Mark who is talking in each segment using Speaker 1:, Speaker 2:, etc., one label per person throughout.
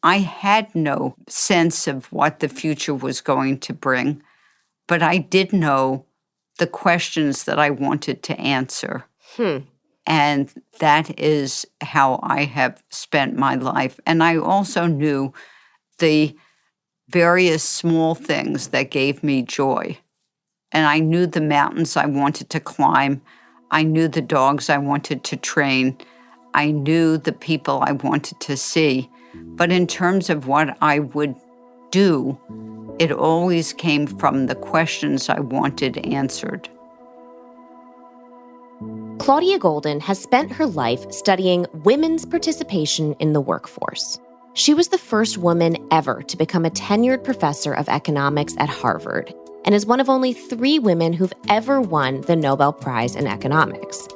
Speaker 1: I had no sense of what the future was going to bring, but I did know the questions that I wanted to answer. And that is how I have spent my life. And I also knew the various small things that gave me joy. And I knew the mountains I wanted to climb. I knew the dogs I wanted to train. I knew the people I wanted to see. But in terms of what I would do, it always came from the questions I wanted answered.
Speaker 2: Claudia Goldin has spent her life studying women's participation in the workforce. She was the first woman ever to become a tenured professor of economics at Harvard and is one of only 3 women who've ever won the Nobel Prize in economics.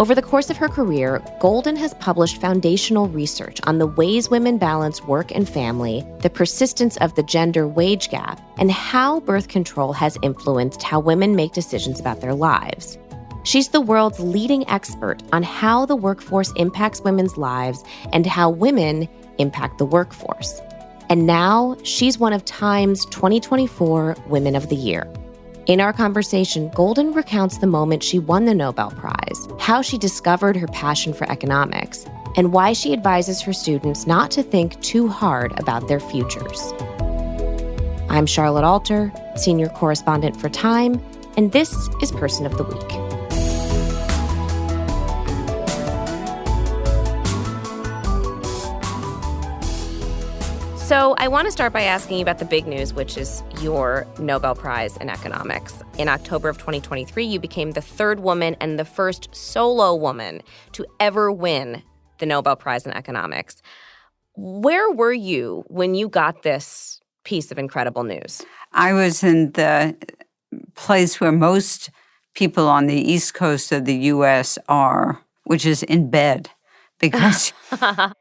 Speaker 2: Over the course of her career, Goldin has published foundational research on the ways women balance work and family, the persistence of the gender wage gap, and how birth control has influenced how women make decisions about their lives. She's the world's leading expert on how the workforce impacts women's lives and how women impact the workforce. And now she's one of Time's 2024 Women of the Year. In our conversation, Goldin recounts the moment she won the Nobel Prize, how she discovered her passion for economics, and why she advises her students not to think too hard about their futures. I'm Charlotte Alter, senior correspondent for Time, and this is Person of the Week. So I want to start by asking you about the big news, which is your Nobel Prize in economics. In October of 2023, you became the 3rd woman and the first solo woman to ever win the Nobel Prize in economics. Where were you when you got this piece of incredible news?
Speaker 1: I was in the place where most people on the East Coast of the U.S. are, which is in bed. Because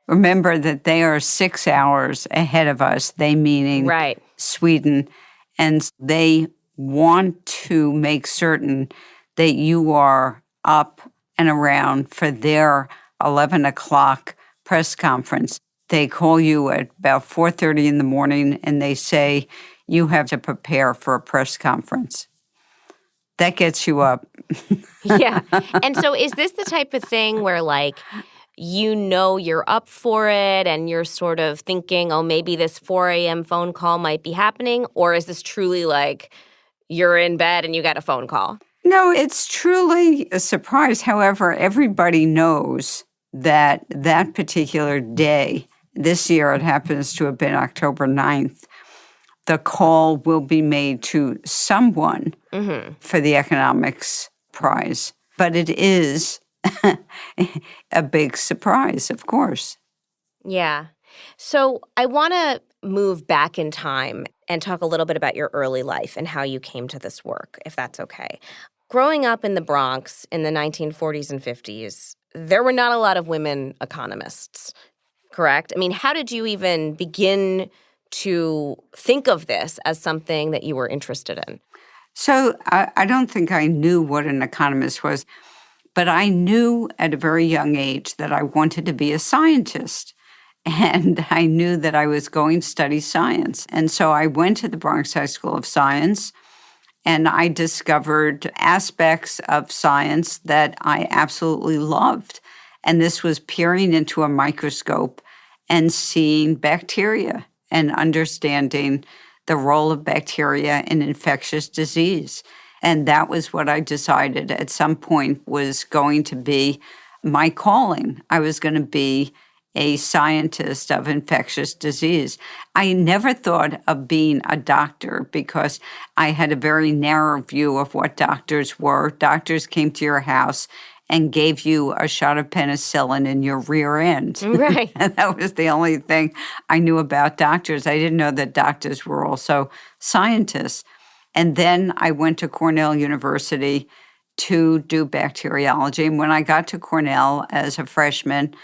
Speaker 1: remember that they are 6 hours ahead of us, they meaning Sweden, and they want to make certain that you are up and around for their 11 o'clock press conference. They call you at about 4:30 in the morning and they say you have to prepare for a press conference. That gets you up.
Speaker 2: Yeah. And so is this the type of thing where, like, you know you're up for it and you're sort of thinking, oh, maybe this 4 a.m. phone call might be happening? Or is this truly like you're in bed and you got a phone call?
Speaker 1: No, it's truly a surprise. However, everybody knows that that particular day, this year it happens to have been October 9th, the call will be made to someone for the economics prize. But it is a big surprise, of course.
Speaker 2: Yeah. So I want to move back in time and talk a little bit about your early life and how you came to this work, if that's okay. Growing up in the Bronx in the 1940s and 50s, there were not a lot of women economists, correct? I mean, how did you even begin to think of this as something that you were interested in?
Speaker 1: So I don't think I knew what an economist was. But I knew at a very young age that I wanted to be a scientist. And I knew that I was going to study science. And so I went to the Bronx High School of Science, and I discovered aspects of science that I absolutely loved. And this was peering into a microscope and seeing bacteria and understanding the role of bacteria in infectious disease. And that was what I decided at some point was going to be my calling. I was going to be a scientist of infectious disease. I never thought of being a doctor because I had a very narrow view of what doctors were. Doctors came to your house and gave you a shot of penicillin in your rear end.
Speaker 2: Right.
Speaker 1: And that was the only thing I knew about doctors. I didn't know that doctors were also scientists. And then I went to Cornell University to do bacteriology. And when I got to Cornell as a freshman,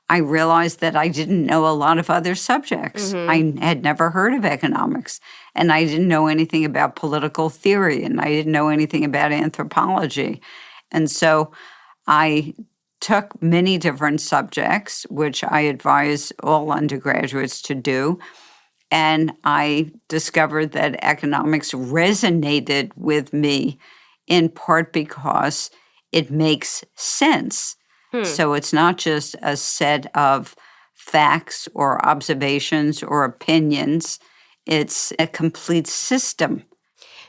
Speaker 1: I realized that I didn't know a lot of other subjects. I had never heard of economics, and I didn't know anything about political theory, and I didn't know anything about anthropology. And so I took many different subjects, which I advise all undergraduates to do. And I discovered that economics resonated with me in part because it makes sense. So it's not just a set of facts or observations or opinions. It's a complete system.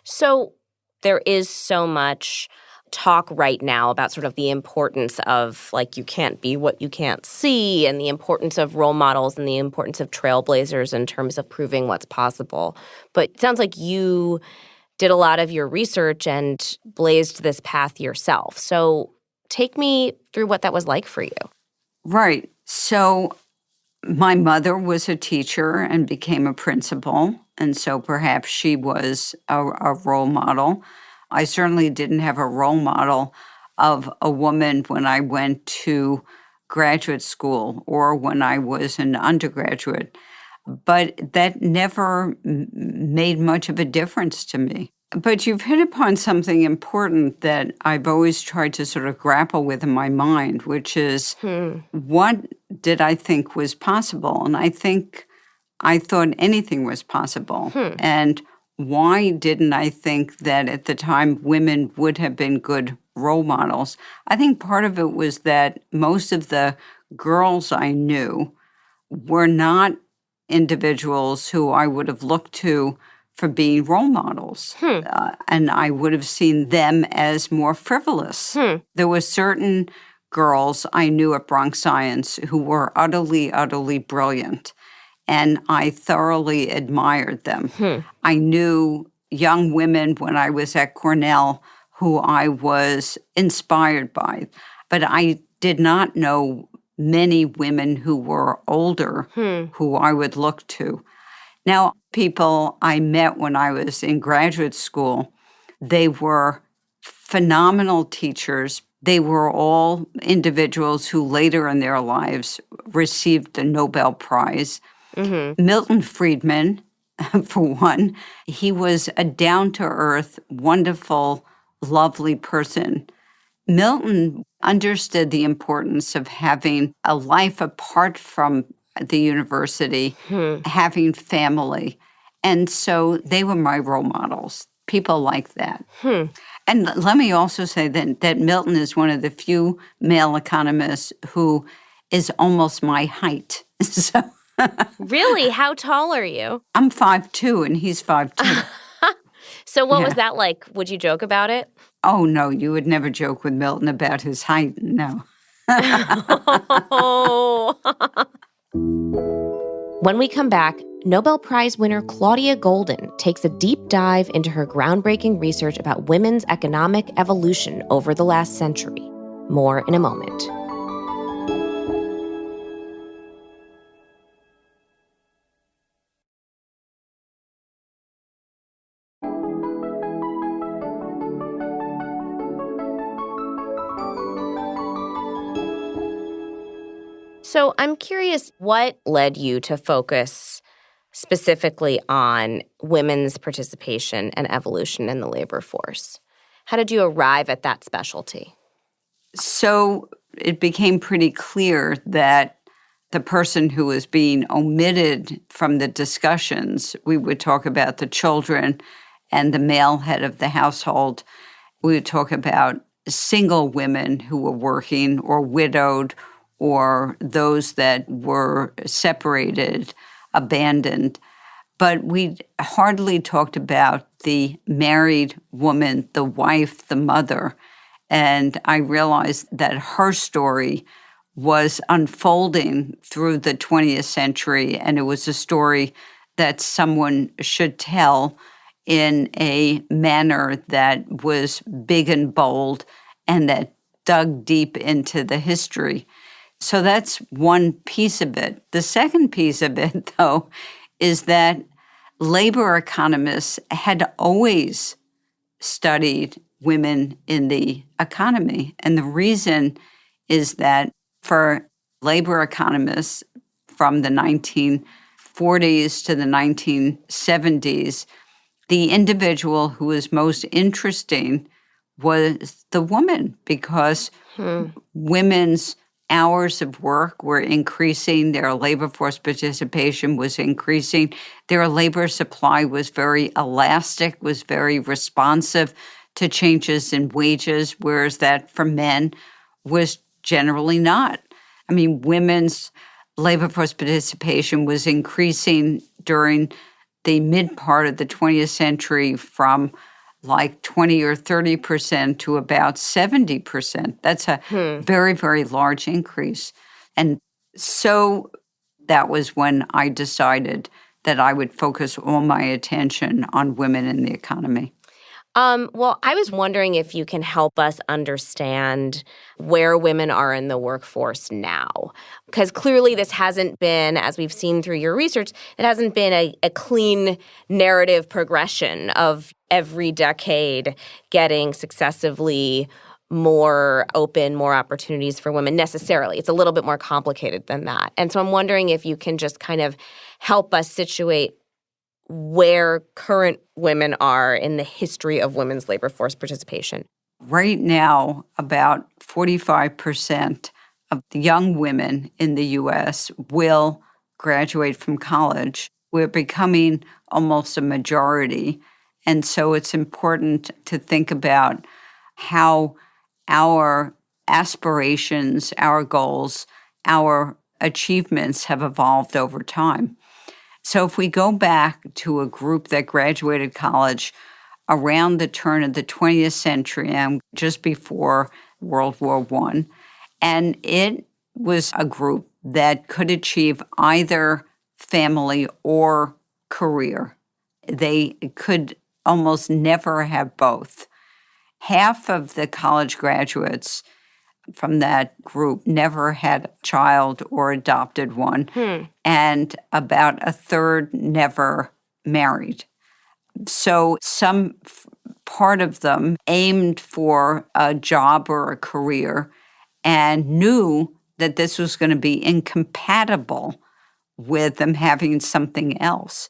Speaker 2: So there is so much talk right now about sort of the importance of, like, you can't be what you can't see, and the importance of role models and the importance of trailblazers in terms of proving what's possible. But it sounds like you did a lot of your research and blazed this path yourself. So take me through what that was like for you.
Speaker 1: Right. So my mother was a teacher and became a principal, and so perhaps she was a role model. I certainly didn't have a role model of a woman when I went to graduate school or when I was an undergraduate, but that never made much of a difference to me. But you've hit upon something important that I've always tried to sort of grapple with in my mind, which is what did I think was possible? And I think I thought anything was possible. And why didn't I think that at the time women would have been good role models? I think part of it was that most of the girls I knew were not individuals who I would have looked to for being role models. And I would have seen them as more frivolous. There were certain girls I knew at Bronx Science who were utterly, utterly brilliant. And I thoroughly admired them. I knew young women when I was at Cornell who I was inspired by. But I did not know many women who were older who I would look to. Now, people I met when I was in graduate school, they were phenomenal teachers. They were all individuals who later in their lives received the Nobel Prize. Milton Friedman, for one, he was a down-to-earth, wonderful, lovely person. Milton understood the importance of having a life apart from the university, having family. And so they were my role models, people like that. And let me also say that Milton is one of the few male economists who is almost my height. So
Speaker 2: Really? How tall are you?
Speaker 1: I'm 5'2", and he's 5'2".
Speaker 2: So what was that like? Would you joke about it?
Speaker 1: Oh, no, you would never joke with Milton about his height, no.
Speaker 2: When we come back, Nobel Prize winner Claudia Goldin takes a deep dive into her groundbreaking research about women's economic evolution over the last century. More in a moment. So I'm curious, what led you to focus specifically on women's participation and evolution in the labor force? How did you arrive at that specialty?
Speaker 1: So it became pretty clear that the person who was being omitted from the discussions, we would talk about the children and the male head of the household. We would talk about single women who were working or widowed or those that were separated, abandoned. But we hardly talked about the married woman, the wife, the mother. And I realized that her story was unfolding through the 20th century, and it was a story that someone should tell in a manner that was big and bold and that dug deep into the history. So that's one piece of it. The second piece of it, though, is that labor economists had always studied women in the economy. And the reason is that for labor economists from the 1940s to the 1970s, the individual who was most interesting was the woman, because women's hours of work were increasing, their labor force participation was increasing, their labor supply was very elastic, was very responsive to changes in wages, whereas that for men was generally not. I mean, women's labor force participation was increasing during the mid part of the 20th century from like 20 or 30% to about 70%. That's a very, very large increase. And so that was when I decided that I would focus all my attention on women in the economy.
Speaker 2: Well, I was wondering if you can help us understand where women are in the workforce now. Because clearly this hasn't been, as we've seen through your research, it hasn't been a clean narrative progression of every decade getting successively more open, more opportunities for women necessarily. It's a little bit more complicated than that. And so I'm wondering if you can just kind of help us situate where current women are in the history of women's labor force participation.
Speaker 1: Right now, about 45% of the young women in the U.S. will graduate from college. We're becoming almost a majority. And so it's important to think about how our aspirations, our goals, our achievements have evolved over time. So if we go back to a group that graduated college around the turn of the 20th century and just before World War I, and it was a group that could achieve either family or career. They could almost never have both. Half of the college graduates from that group never had a child or adopted one, and about a third never married. So some part of them aimed for a job or a career and knew that this was going to be incompatible with them having something else.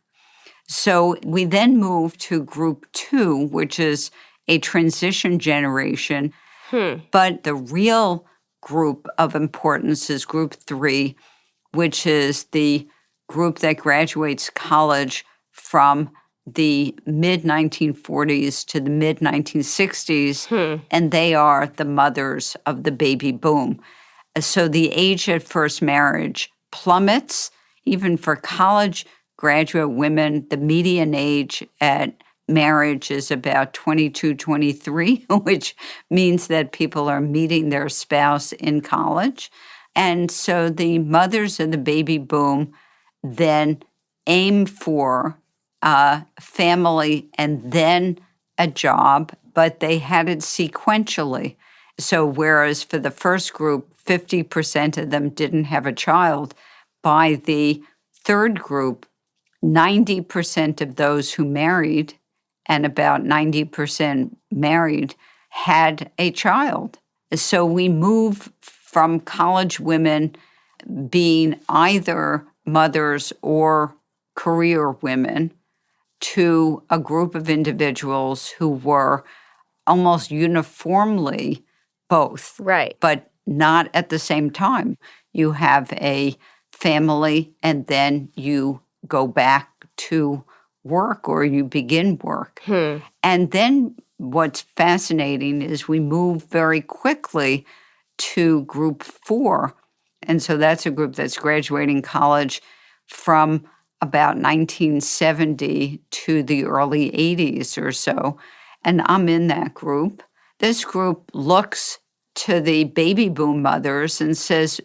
Speaker 1: So we then moved to group 2, which is a transition generation. But the real group of importance is group 3, which is the group that graduates college from the mid-1940s to the mid-1960s, and they are the mothers of the baby boom. So the age at first marriage plummets. Even for college graduate women, the median age at marriage is about 22, 23, which means that people are meeting their spouse in college. And so the mothers of the baby boom then aim for a family and then a job, but they had it sequentially. So whereas for the first group, 50% of them didn't have a child, by the third group, 90% of those who married and about 90% married had a child. So we move from college women being either mothers or career women to a group of individuals who were almost uniformly both.
Speaker 2: Right.
Speaker 1: But not at the same time. You have a family and then you go back to work or you begin work. And then what's fascinating is we move very quickly to group 4. And so that's a group that's graduating college from about 1970 to the early 80s or so. And I'm in that group. This group looks to the baby boom mothers and says,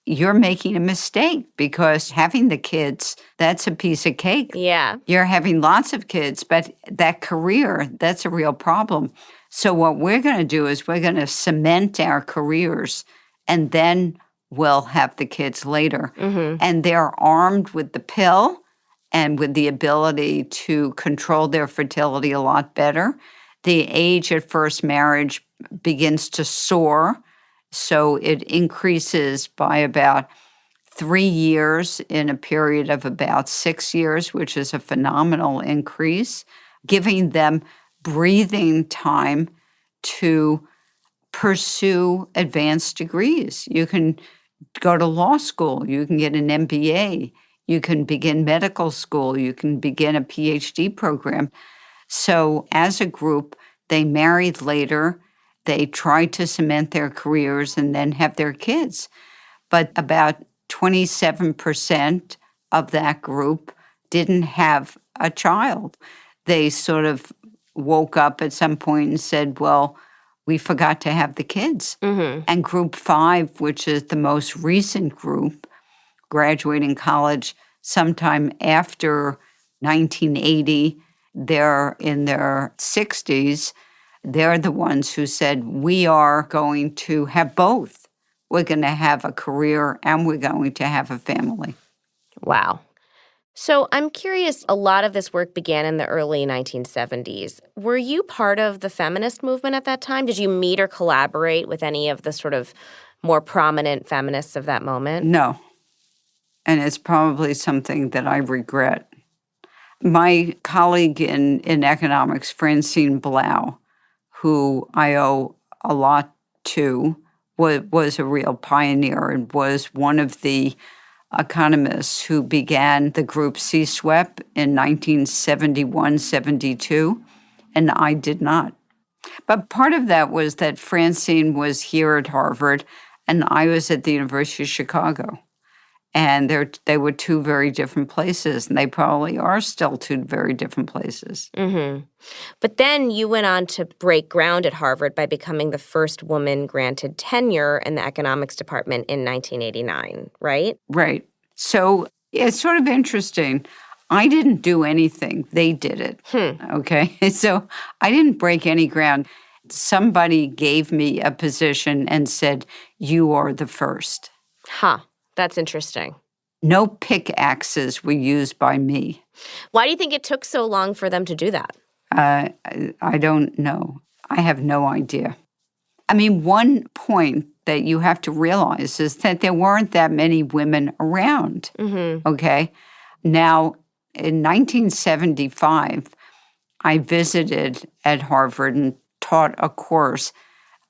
Speaker 1: you're making a mistake because having the kids, that's a piece of cake.
Speaker 2: Yeah.
Speaker 1: You're having lots of kids, but that career, that's a real problem. So what we're going to do is we're going to cement our careers and then we'll have the kids later. And they're armed with the pill and with the ability to control their fertility a lot better. The age at first marriage begins to soar. So it increases by about 3 years in a period of about 6 years, which is a phenomenal increase, giving them breathing time to pursue advanced degrees. You can go to law school. You can get an MBA. You can begin medical school. You can begin a PhD program. So as a group, they married later. They tried to cement their careers and then have their kids. But about 27% of that group didn't have a child. They sort of woke up at some point and said, well, we forgot to have the kids.
Speaker 2: Mm-hmm.
Speaker 1: And group 5, which is the most recent group, graduating college sometime after 1980, they're in their 60s. They're the ones who said, we are going to have both. We're going to have a career and we're going to have a family.
Speaker 2: Wow. So I'm curious, a lot of this work began in the early 1970s. Were you part of the feminist movement at that time? Did you meet or collaborate with any of the sort of more prominent feminists of that moment?
Speaker 1: No. And it's probably something that I regret. My colleague in economics, Francine Blau, who I owe a lot to, was a real pioneer and was one of the economists who began the group CSWEP in 1971-72, and I did not. But part of that was that Francine was here at Harvard, and I was at the University of Chicago. And they were two very different places, and they probably are still two very different places.
Speaker 2: Mm-hmm. But then you went on to break ground at Harvard by becoming the first woman granted tenure in the economics department in 1989, right?
Speaker 1: Right. So it's sort of interesting. I didn't do anything. They did it. Okay? So I didn't break any ground. Somebody gave me a position and said, you are the first.
Speaker 2: Huh. That's interesting.
Speaker 1: No pickaxes were used by me.
Speaker 2: Why do you think it took so long for them to do that?
Speaker 1: I don't know. I have no idea. I mean, one point that you have to realize is that there weren't that many women around, okay? Now, in 1975, I visited at Harvard and taught a course,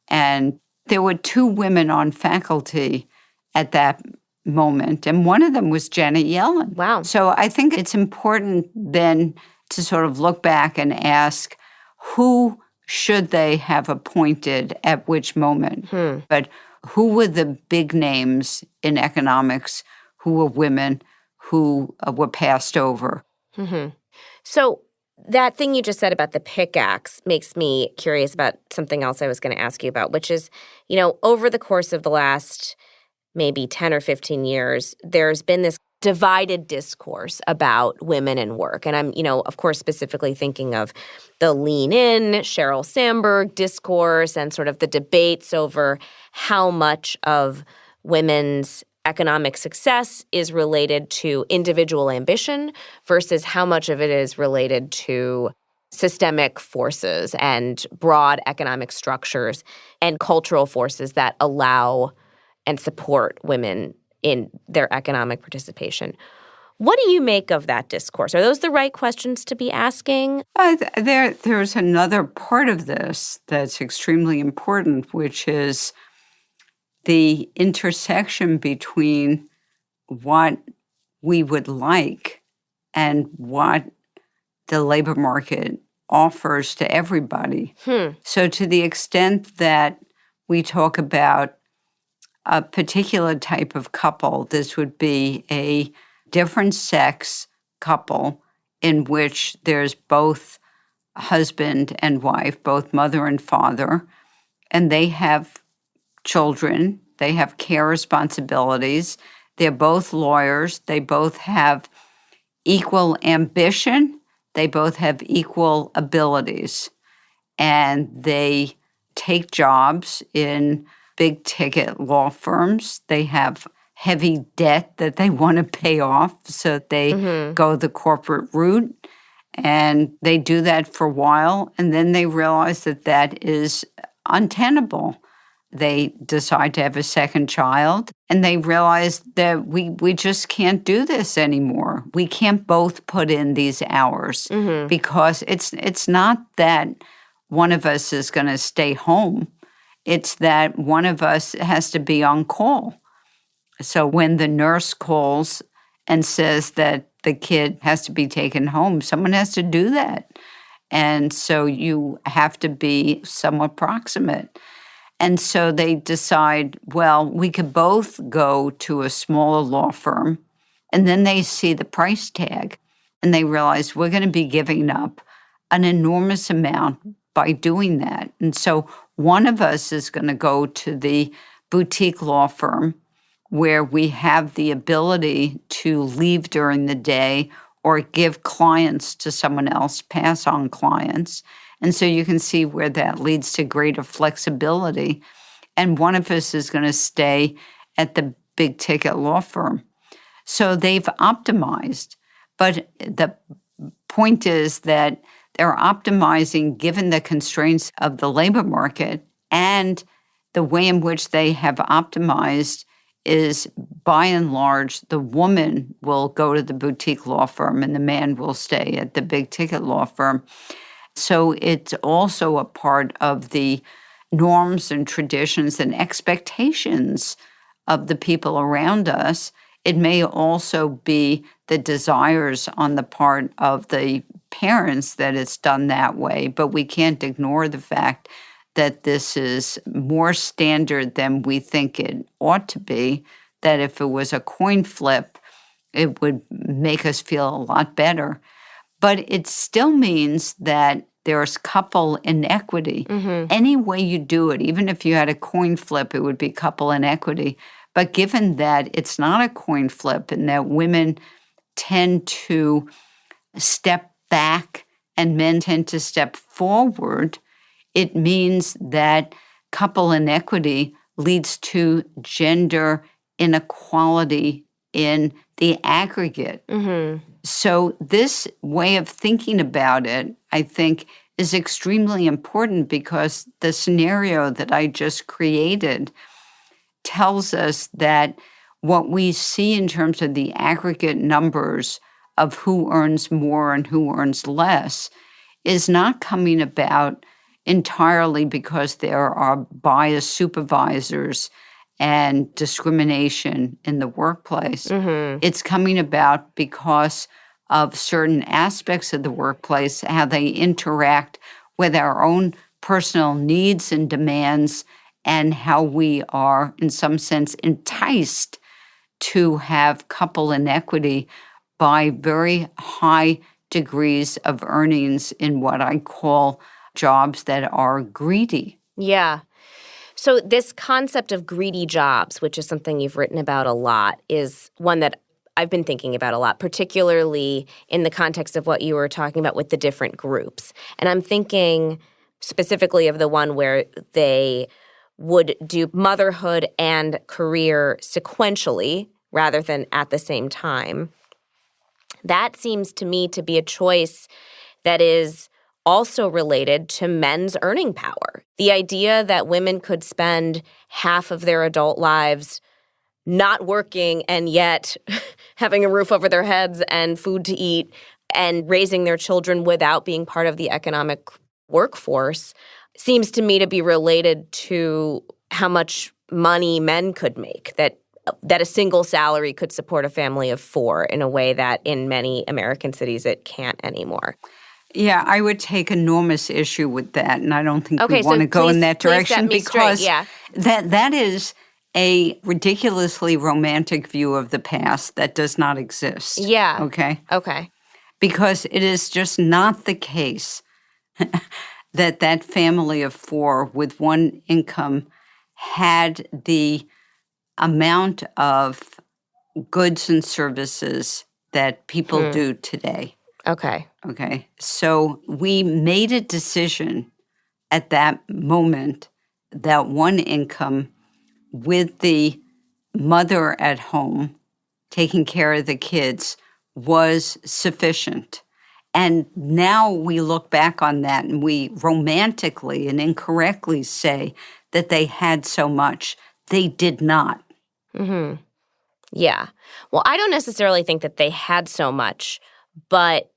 Speaker 1: and there were 2 women on faculty at that moment, and one of them was Janet Yellen.
Speaker 2: Wow.
Speaker 1: So I think it's important then to sort of look back and ask, who should they have appointed at which moment? But who were the big names in economics who were women who were passed over?
Speaker 2: So that thing you just said about the pickaxe makes me curious about something else I was going to ask you about, which is, over the course of the last maybe 10 or 15 years, there's been this divided discourse about women in work. And I'm, of course, specifically thinking of the Lean In, Sheryl Sandberg discourse and sort of the debates over how much of women's economic success is related to individual ambition versus how much of it is related to systemic forces and broad economic structures and cultural forces that allow and support women in their economic participation. What do you make of that discourse? Are those the right questions to be asking?
Speaker 1: There's another part of this that's extremely important, which is the intersection between what we would like and what the labor market offers to everybody. So to the extent that we talk about a particular type of couple, this would be a different sex couple in which there's both husband and wife, both mother and father, and they have children, they have care responsibilities, they're both lawyers, they both have equal ambition, they both have equal abilities, and they take jobs in big ticket law firms. They have heavy debt that they want to pay off, so they go the corporate route, and they do that for a while, and then they realize that that is untenable. They decide to have a second child, and they realize that we just can't do this anymore. We can't both put in these hours because it's not that one of us is going to stay home. It's that one of us has to be on call. So when the nurse calls and says that the kid has to be taken home, someone has to do that. And so you have to be somewhat proximate. And so they decide, well, we could both go to a smaller law firm. And then they see the price tag and they realize we're going to be giving up an enormous amount by doing that. And so one of us is going to go to the boutique law firm where we have the ability to leave during the day or give clients to someone else, pass on clients. And so you can see where that leads to greater flexibility. And one of us is going to stay at the big ticket law firm. So they've optimized. But the point is that they're optimizing given the constraints of the labor market, and the way in which they have optimized is, by and large, the woman will go to the boutique law firm and the man will stay at the big ticket law firm. So it's also a part of the norms and traditions and expectations of the people around us. It may also be the desires on the part of the parents that it's done that way, but we can't ignore the fact that this is more standard than we think it ought to be, that if it was a coin flip, it would make us feel a lot better. But it still means that there's couple inequity. Any way you do it, even if you had a coin flip, it would be couple inequity. But given that it's not a coin flip and that women tend to step back and men tend to step forward, it means that couple inequity leads to gender inequality in the aggregate. So this way of thinking about it, I think, is extremely important because the scenario that I just created tells us that what we see in terms of the aggregate numbers of who earns more and who earns less is not coming about entirely because there are biased supervisors and discrimination in the workplace. It's coming about because of certain aspects of the workplace, how they interact with our own personal needs and demands, and how we are, in some sense, enticed to have couple inequity by very high degrees of earnings in what I call jobs that are greedy.
Speaker 2: Yeah. So this concept of greedy jobs, which is something you've written about a lot, is one that I've been thinking about a lot, particularly in the context of what you were talking about with the different groups. And I'm thinking specifically of the one where they would do motherhood and career sequentially rather than at the same time. That seems to me to be a choice that is also related to men's earning power. The idea that women could spend half of their adult lives not working and yet having a roof over their heads and food to eat and raising their children without being part of the economic workforce seems to me to be related to how much money men could make, that a single salary could support a family of 4 in a way that in many American cities it can't anymore.
Speaker 1: Yeah, I would take enormous issue with that, and I don't think we want to go in that direction because that is a ridiculously romantic view of the past that does not exist.
Speaker 2: Yeah.
Speaker 1: Okay. Because it is just not the case that family of 4 with one income had the amount of goods and services that people do today.
Speaker 2: Okay.
Speaker 1: So we made a decision at that moment that one income with the mother at home taking care of the kids was sufficient. And now we look back on that and we romantically and incorrectly say that they had so much. They did not.
Speaker 2: Yeah. Well, I don't necessarily think that they had so much, but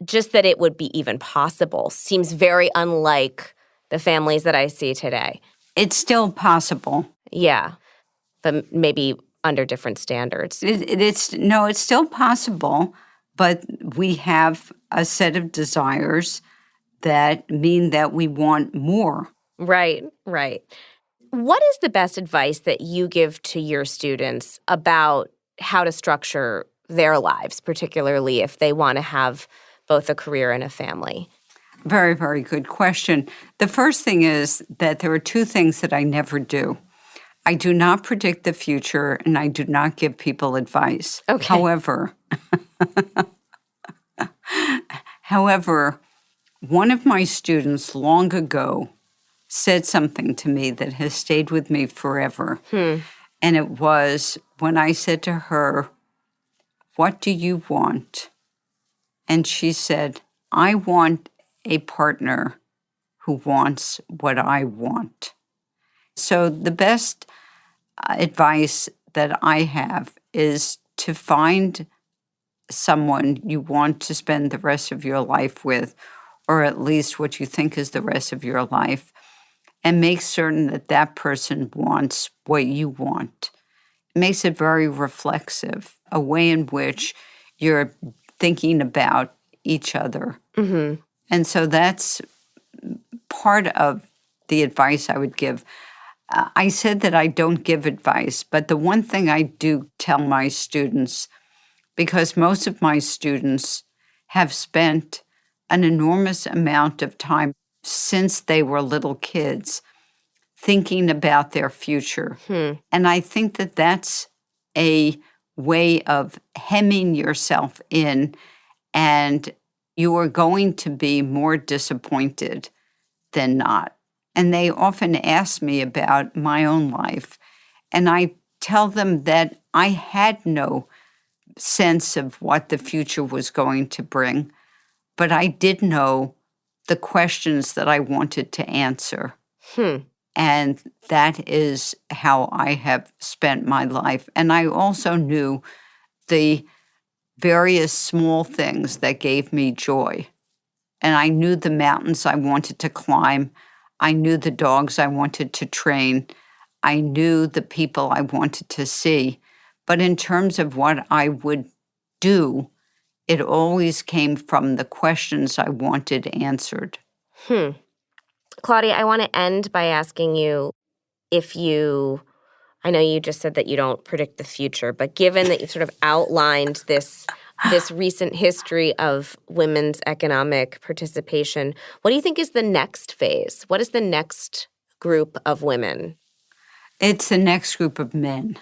Speaker 2: just that it would be even possible seems very unlike the families that I see today.
Speaker 1: It's still possible.
Speaker 2: Yeah, but maybe under different standards.
Speaker 1: It's still possible, but we have a set of desires that mean that we want more.
Speaker 2: Right. What is the best advice that you give to your students about how to structure their lives, particularly if they want to have both a career and a family?
Speaker 1: Very, very good question. The first thing is that there are two things that I never do. I do not predict the future, and I do not give people advice.
Speaker 2: Okay.
Speaker 1: However, one of my students long ago said something to me that has stayed with me forever. And it was when I said to her, "What do you want?" And she said, "I want a partner who wants what I want." So the best advice that I have is to find someone you want to spend the rest of your life with, or at least what you think is the rest of your life, and make certain that that person wants what you want. It makes it very reflexive, a way in which you're thinking about each other.
Speaker 2: Mm-hmm.
Speaker 1: And so that's part of the advice I would give. I said that I don't give advice, but the one thing I do tell my students, because most of my students have spent an enormous amount of time since they were little kids thinking about their future. And I think that that's a way of hemming yourself in, and you are going to be more disappointed than not. And they often ask me about my own life, and I tell them that I had no sense of what the future was going to bring, but I did know the questions that I wanted to answer. And that is how I have spent my life. And I also knew the various small things that gave me joy. And I knew the mountains I wanted to climb. I knew the dogs I wanted to train. I knew the people I wanted to see. But in terms of what I would do, it always came from the questions I wanted answered.
Speaker 2: Claudia, I want to end by asking you I know you just said that you don't predict the future, but given that you sort of outlined this recent history of women's economic participation, what do you think is the next phase? What is the next group of women?
Speaker 1: It's the next group of men.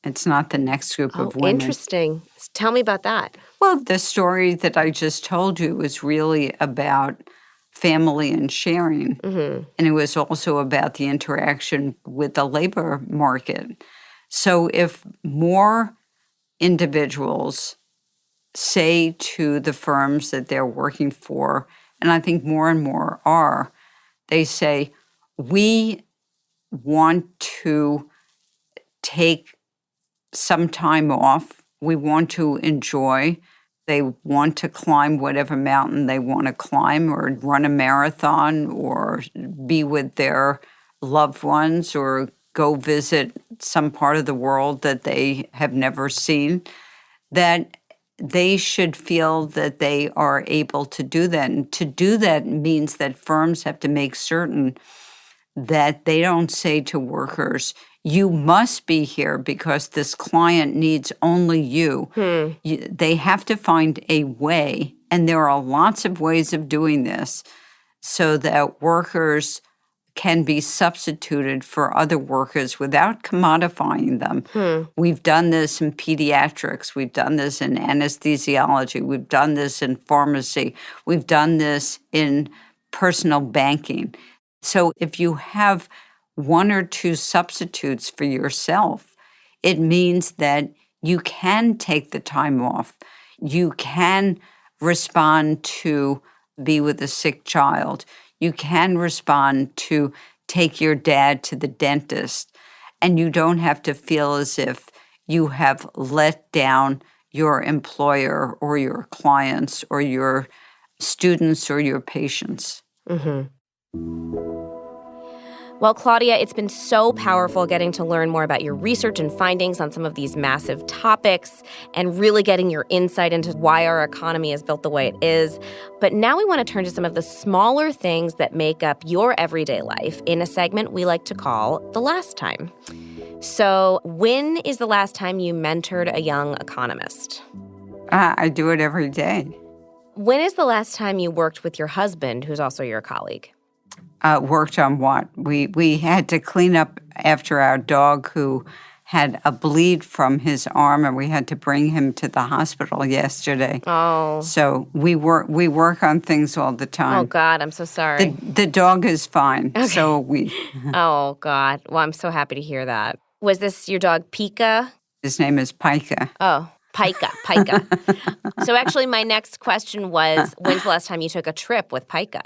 Speaker 1: It's not the next group of women.
Speaker 2: Interesting. Tell me about that.
Speaker 1: Well, the story that I just told you was really about family and sharing. And it was also about the interaction with the labor market. So if more individuals say to the firms that they're working for, and I think more and more are, they say, we want to take some time off. We want to enjoy. They want to climb whatever mountain they want to climb, or run a marathon, or be with their loved ones, or go visit some part of the world that they have never seen, that they should feel that they are able to do that. And to do that means that firms have to make certain that they don't say to workers, you must be here because this client needs only you. They have to find a way, and there are lots of ways of doing this, so that workers can be substituted for other workers without commodifying them. We've done this in pediatrics. We've done this in anesthesiology. We've done this in pharmacy. We've done this in personal banking. So if you have one or two substitutes for yourself, it means that you can take the time off. You can respond to be with a sick child. You can respond to take your dad to the dentist. And you don't have to feel as if you have let down your employer or your clients or your students or your patients.
Speaker 2: Mm-hmm. Well, Claudia, it's been so powerful getting to learn more about your research and findings on some of these massive topics and really getting your insight into why our economy is built the way it is. But now we want to turn to some of the smaller things that make up your everyday life in a segment we like to call The Last Time. So when is the last time you mentored a young economist?
Speaker 1: I do it every day.
Speaker 2: When is the last time you worked with your husband, who's also your colleague?
Speaker 1: Worked on what? We had to clean up after our dog who had a bleed from his arm, and we had to bring him to the hospital yesterday.
Speaker 2: Oh.
Speaker 1: So we work on things all the time.
Speaker 2: Oh, God, I'm so sorry.
Speaker 1: The dog is fine,
Speaker 2: Okay.
Speaker 1: so we...
Speaker 2: Oh, God. Well, I'm so happy to hear that. Was this your dog, Pika?
Speaker 1: His name is Pika.
Speaker 2: Oh, Pika. So actually, my next question was, when's the last time you took a trip with Pika?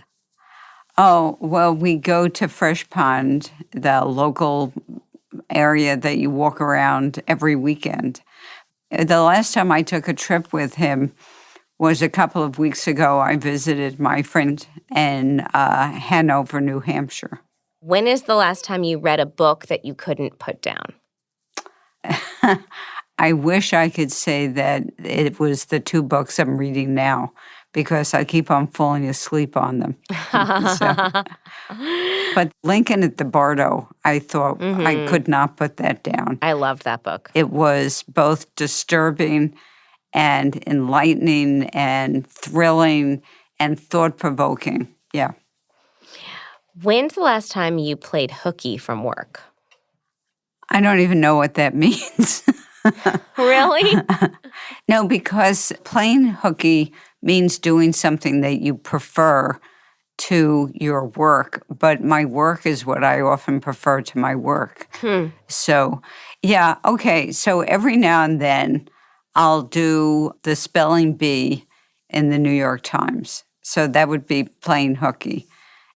Speaker 1: Oh, well, we go to Fresh Pond, the local area that you walk around every weekend. The last time I took a trip with him was a couple of weeks ago. I visited my friend in Hanover, New Hampshire.
Speaker 2: When is the last time you read a book that you couldn't put down?
Speaker 1: I wish I could say that it was the 2 books I'm reading now, because I keep on falling asleep on them. But Lincoln at the Bardo, I thought I could not put that down.
Speaker 2: I loved that book.
Speaker 1: It was both disturbing and enlightening and thrilling and thought-provoking. Yeah.
Speaker 2: When's the last time you played hooky from work?
Speaker 1: I don't even know what that means.
Speaker 2: Really?
Speaker 1: No, because playing hooky means doing something that you prefer to your work, but my work is what I often prefer to my work. So, yeah, okay. So every now and then I'll do the spelling bee in the New York Times. So that would be playing hooky.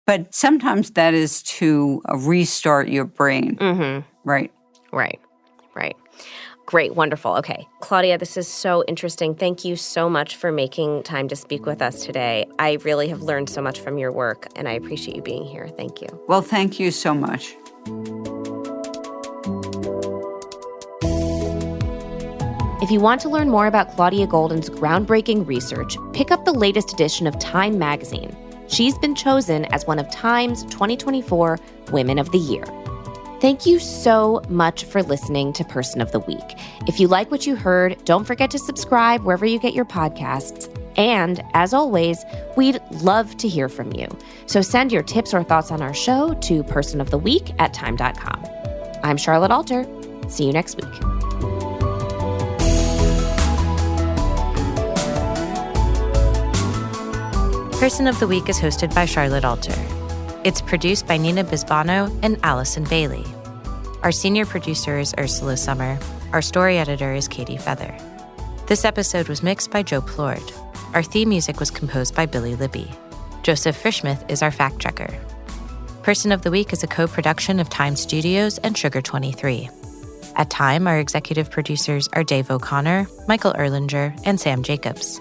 Speaker 1: But sometimes that is to restart your brain.
Speaker 2: Mm-hmm.
Speaker 1: Right.
Speaker 2: Right. Great. Wonderful. Okay. Claudia, this is so interesting. Thank you so much for making time to speak with us today. I really have learned so much from your work, and I appreciate you being here. Thank you.
Speaker 1: Well, thank you so much.
Speaker 2: If you want to learn more about Claudia Goldin's groundbreaking research, pick up the latest edition of Time magazine. She's been chosen as one of Time's 2024 Women of the Year. Thank you so much for listening to Person of the Week. If you like what you heard, don't forget to subscribe wherever you get your podcasts. And as always, we'd love to hear from you. So send your tips or thoughts on our show to personoftheweek@time.com. I'm Charlotte Alter. See you next week.
Speaker 3: Person of the Week is hosted by Charlotte Alter. It's produced by Nina Bisbano and Allison Bailey. Our senior producer is Ursula Summer. Our story editor is Katie Feather. This episode was mixed by Joe Plord. Our theme music was composed by Billy Libby. Joseph Frischmuth is our fact checker. Person of the Week is a co-production of Time Studios and Sugar 23. At Time, our executive producers are Dave O'Connor, Michael Erlinger, and Sam Jacobs.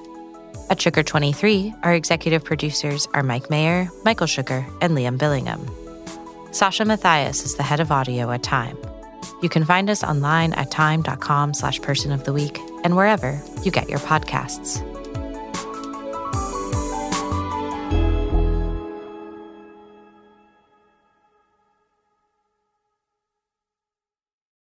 Speaker 3: At Sugar 23, our executive producers are Mike Mayer, Michael Sugar, and Liam Billingham. Sasha Matthias is the head of audio at Time. You can find us online at time.com/personoftheweek and wherever you get your podcasts.